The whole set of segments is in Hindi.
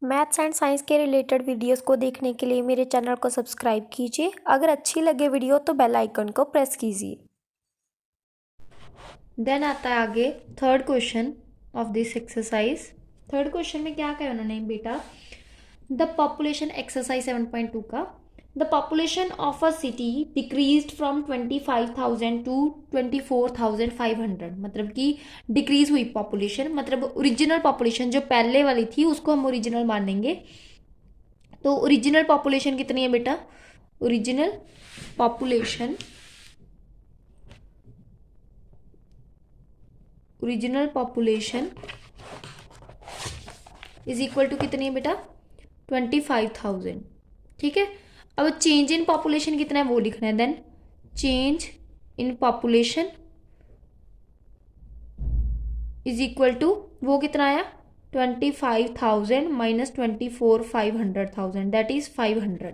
मैथ्स एंड साइंस के रिलेटेड वीडियोस को देखने के लिए मेरे चैनल को सब्सक्राइब कीजिए। अगर अच्छी लगे वीडियो तो बेल आइकन को प्रेस कीजिए। देन आता है आगे third question of this exercise. Third question में क्या कहा उन्होंने बेटा, द पॉपुलेशन एक्सरसाइज 7.2 का the population of a city decreased from 25,000 to 24,500। मतलब कि डिक्रीज हुई पॉपुलेशन, मतलब ओरिजिनल पॉपुलेशन जो पहले वाली थी उसको हम ओरिजिनल मानेंगे। तो ओरिजिनल पॉपुलेशन कितनी है बेटा, original population is equal to कितनी है बेटा, 25,000। ठीक है, अब चेंज इन पॉपुलेशन कितना है वो लिखना है। Then change in population is equal to वो कितना आया, 25,000 माइनस 24,500,000 दैट इज 500।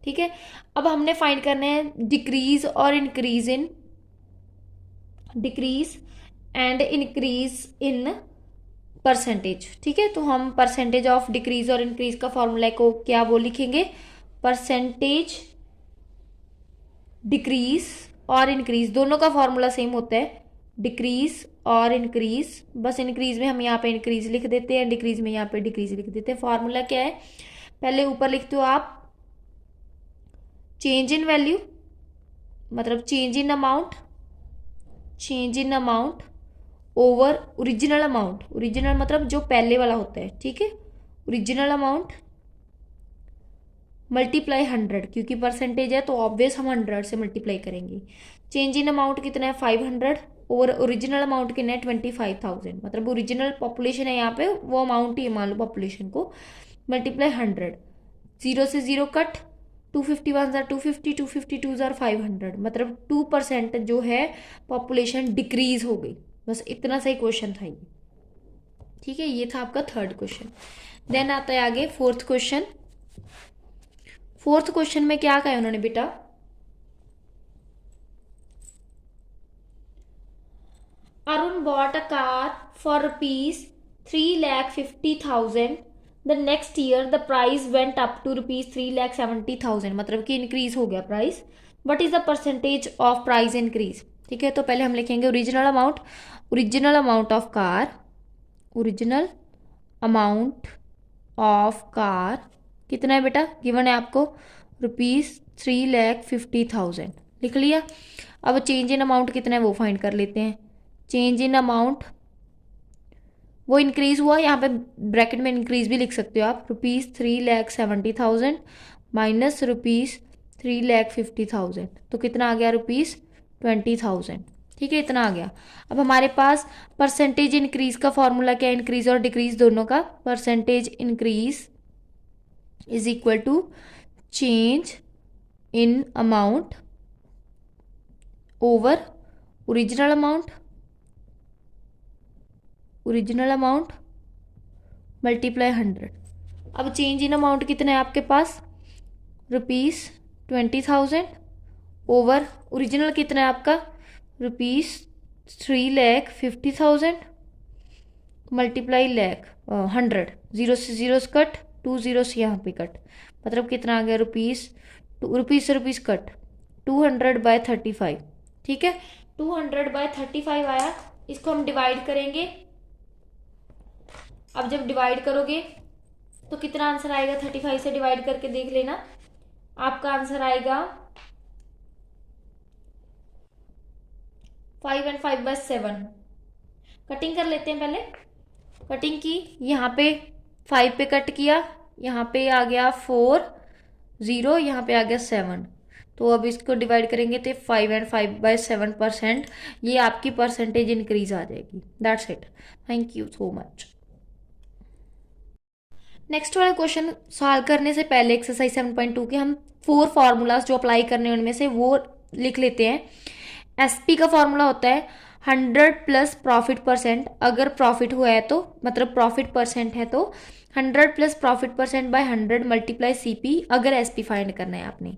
ठीक है, अब हमने फाइंड करना है डिक्रीज और increase in, decrease and increase in percentage. ठीक है, तो हम परसेंटेज ऑफ डिक्रीज और इंक्रीज का फॉर्मूला को क्या वो लिखेंगे, परसेंटेज डिक्रीज और इंक्रीज दोनों का फॉर्मूला सेम होता है, डिक्रीज और इंक्रीज। बस इंक्रीज में हम यहाँ पे इंक्रीज लिख देते हैं, डिक्रीज में यहाँ पे डिक्रीज लिख देते हैं। फॉर्मूला क्या है, पहले ऊपर लिखते हो आप चेंज इन वैल्यू, मतलब change in amount, change in amount over original amount. Original मतलब जो पहले वाला होता है। ठीक है, ओरिजिनल अमाउंट मल्टीप्लाई 100, क्योंकि परसेंटेज है तो ऑब्वियस हम 100 से मल्टीप्लाई करेंगे। चेंज इन अमाउंट कितना है 500 और ओरिजिनल अमाउंट कितना है 25,000। मतलब ओरिजिनल पॉपुलेशन है यहाँ पे वो अमाउंट ही मान लो पॉपुलेशन को, मल्टीप्लाई 100, 0 से 0 कट, 250 1 जार 250, 250 2 जार 500, मतलब 2% जो है पॉपुलेशन डिक्रीज हो गई। बस इतना सही क्वेश्चन था ये। ठीक है, ये था आपका थर्ड क्वेश्चन। देन आता है आगे फोर्थ क्वेश्चन। फोर्थ क्वेश्चन में क्या कहा उन्होंने बेटा, Arun bought a car for rupees 3,50,000। The next year the price went up to rupees 3,70,000। मतलब कि इंक्रीज हो गया price. What is the percentage of price increase. ठीक है, तो पहले हम लिखेंगे original amount, original amount of car, original amount of car कितना है बेटा, गिवन है आपको रुपीज 3,50,000। लिख लिया। अब चेंज इन अमाउंट कितना है वो फाइंड कर लेते हैं। चेंज इन अमाउंट वो इंक्रीज हुआ, यहाँ पे ब्रैकेट में इंक्रीज भी लिख सकते हो आप, रुपीज 3,70,000 माइनस रुपीज 3,50,000 तो कितना आ गया, रुपीज 20,000। ठीक है, इतना आ गया। अब हमारे पास परसेंटेज इंक्रीज का फॉर्मूला क्या है, इंक्रीज और डिक्रीज दोनों का। Percentage increase is equal to change in amount over original amount, original amount multiply 100। अब चेंज इन अमाउंट कितना है आपके पास, रुपीज 20,000 ओवर ओरिजिनल कितना है आपका, रुपीज 3,50,000 मल्टीप्लाई 100, 0 से 0 कट, 2 0 से यहाँ पे कट, मतलब कितना आ गया, रुपीज से रुपीज कट 200/35। ठीक है, 200/35 आया। इसको हम डिवाइड करेंगे। अब जब डिवाइड करोगे तो कितना आंसर आएगा, 35 से डिवाइड करके देख लेना, आपका आंसर आएगा 5 and 5/7। कटिंग कर लेते हैं पहले। कटिंग की, यहाँ पे 5 पे कट किया, यहाँ पे आ गया 4 0, यहाँ पे आ गया 7। तो अब इसको डिवाइड करेंगे तो 5 and 5/7%, ये आपकी परसेंटेज इंक्रीज आ जाएगी। That's it, thank you so much. Next वाला क्वेश्चन सॉल्व करने से पहले एक्सरसाइज 7.2 के हम 4 फार्मूलाज जो अप्लाई करने उनमें से वो लिख लेते हैं। एसपी का फॉर्मूला होता है 100 प्लस प्रॉफिट परसेंट। अगर प्रॉफिट हुआ है तो मतलब प्रॉफिट परसेंट है तो 100 plus profit percent by 100 multiply CP. अगर एसपी फाइंड करना है आपने,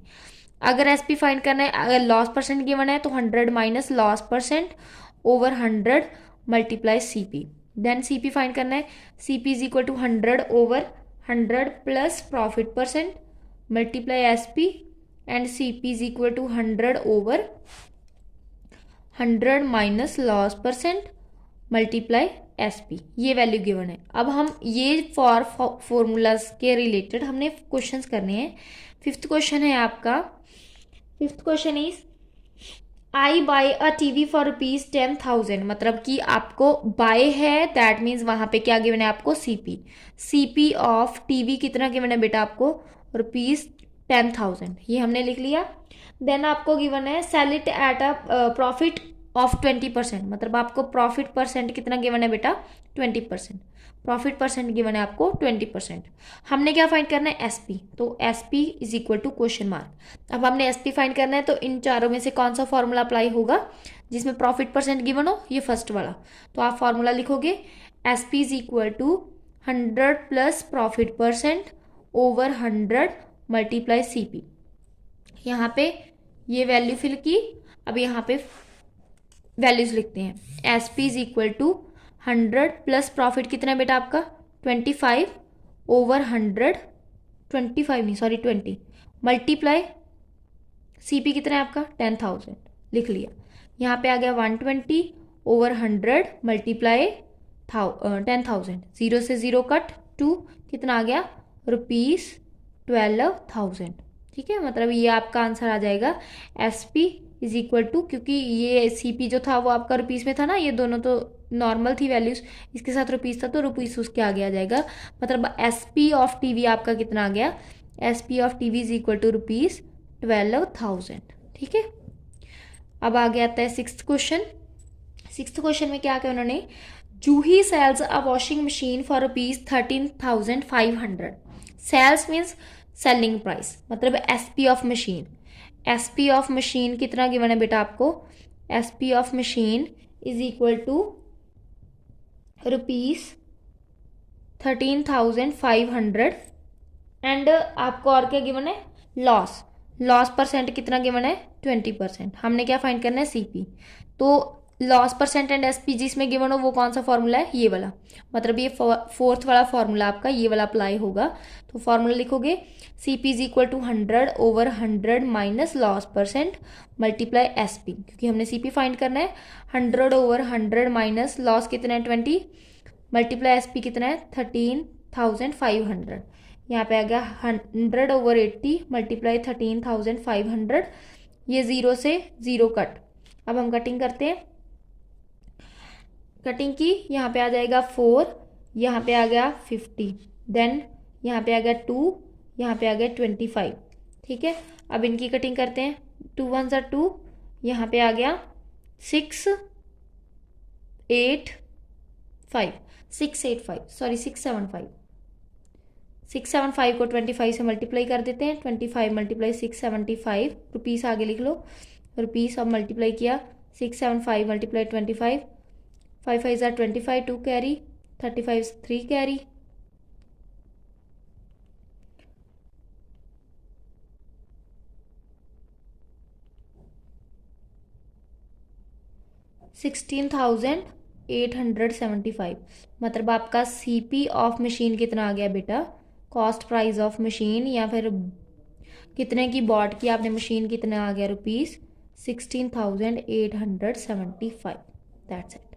अगर एसपी फाइंड करना है, अगर लॉस परसेंट गिवन है तो 100 minus loss percent over 100 multiply CP. Then CP find करना है, CP is equal to 100 over 100 plus profit percent multiply SP and CP is equal to 100 over 100 minus loss percent multiply SP, ये वैल्यू गिवन है। अब हम ये फॉर्मूलाज के रिलेटेड हमने क्वेश्चंस करने हैं। फिफ्थ क्वेश्चन है आपका, fifth question is I buy a TV for rupees 10,000, मतलब कि आपको बाय है, दैट मीन्स वहां पे क्या गिवन है आपको CP ऑफ टीवी कितना गिवन है बेटा आपको रुपीज 10,000, ये हमने लिख लिया। देन आपको गिवन है sell it at a profit of 20%, मतलब आपको प्रॉफिट परसेंट कितना गिवन है बेटा 20%, प्रॉफिट परसेंट गिवन है आपको 20%। हमने क्या फाइंड करना है SP, तो SP is equal to question mark. अब हमने SP फाइंड करना है, तो इन चारों में से कौन सा फॉर्मूला अप्लाई होगा जिसमें प्रॉफिट परसेंट गिवन हो, ये फर्स्ट वाला। तो आप फॉर्मूला लिखोगे SP is equal to 100 plus profit percent over 100 multiply CP। यहाँ पे ये वैल्यू फिल की, अब यहाँ पे वैल्यूज लिखते हैं। SP is equal to 100 plus profit कितना है बेटा आपका 25 ओवर 100, 25 नहीं सॉरी 20 मल्टीप्लाई CP कितना है आपका 10,000, लिख लिया। यहाँ पे आ गया 120 ओवर 100 मल्टीप्लाई 10,000, 0 से 0 कट 2, कितना आ गया रुपीज 12,000। ठीक है, मतलब ये आपका आंसर आ जाएगा SP इज इक्वल टू, क्योंकि ये CP जो था वो आपका रुपीज़ में था ना, ये दोनों तो नॉर्मल थी वैल्यूज, इसके साथ रुपीज़ था तो रुपीज़ उसके आगे आ जाएगा। मतलब SP ऑफ TV आपका कितना आ गया, SP of TV is equal to rupees 12,000। ठीक है, अब आगे आता है सिक्स्थ क्वेश्चन। सिक्स्थ क्वेश्चन में क्या किया उन्होंने, Juhi sells a washing machine for rupees 13,500। Sells means selling price, मतलब SP of machine. SP of machine कितना गिवन है बेटा आपको, SP of machine is equal to rupees 13,500 and आपको और क्या गिवन है लॉस परसेंट कितना गिवन है 20%। हमने क्या फाइंड करना है CP, तो लॉस परसेंट एंड SP जिसमें गिवन हो वो कौन सा फॉर्मूला है, ये वाला, मतलब ये फोर्थ वाला फॉर्मूला आपका ये वाला अप्लाई होगा। तो फॉर्मूला लिखोगे CP is equal to 100 over 100 minus loss percent multiply SP, क्योंकि हमने CP फाइंड करना है। 100 ओवर 100 माइनस लॉस कितना है 20 मल्टीप्लाई SP कितना है 13,500। यहाँ पे आ गया 100 ओवर 80 मल्टीप्लाई 13,500, ये 0 से 0 कट। अब हम कटिंग करते हैं, कटिंग की, यहाँ पे आ जाएगा 4, यहाँ पे आ गया 50, देन यहाँ पे आ गया 2, यहाँ पे आ गया 25। ठीक है, अब इनकी कटिंग करते हैं, 2 1 ज़ा 2, यहाँ पे आ गया 6 8 5 685 सॉरी 675 675 को 25 से मल्टीप्लाई कर देते हैं, 25 मल्टीप्लाई 675 रुपीस आगे लिख लो, रुपीस अब मल्टीप्लाई किया 675 मल्टीप्लाई 25, 5 5 ज़ा 25, 2 कैरी 35 3 कैरी, $16,875। मतलब आपका CP ऑफ मशीन कितना आ गया बेटा, कॉस्ट प्राइस ऑफ मशीन, या फिर कितने की बॉट की आपने मशीन, कितना आ गया रुपीज़ 16,875। That's it.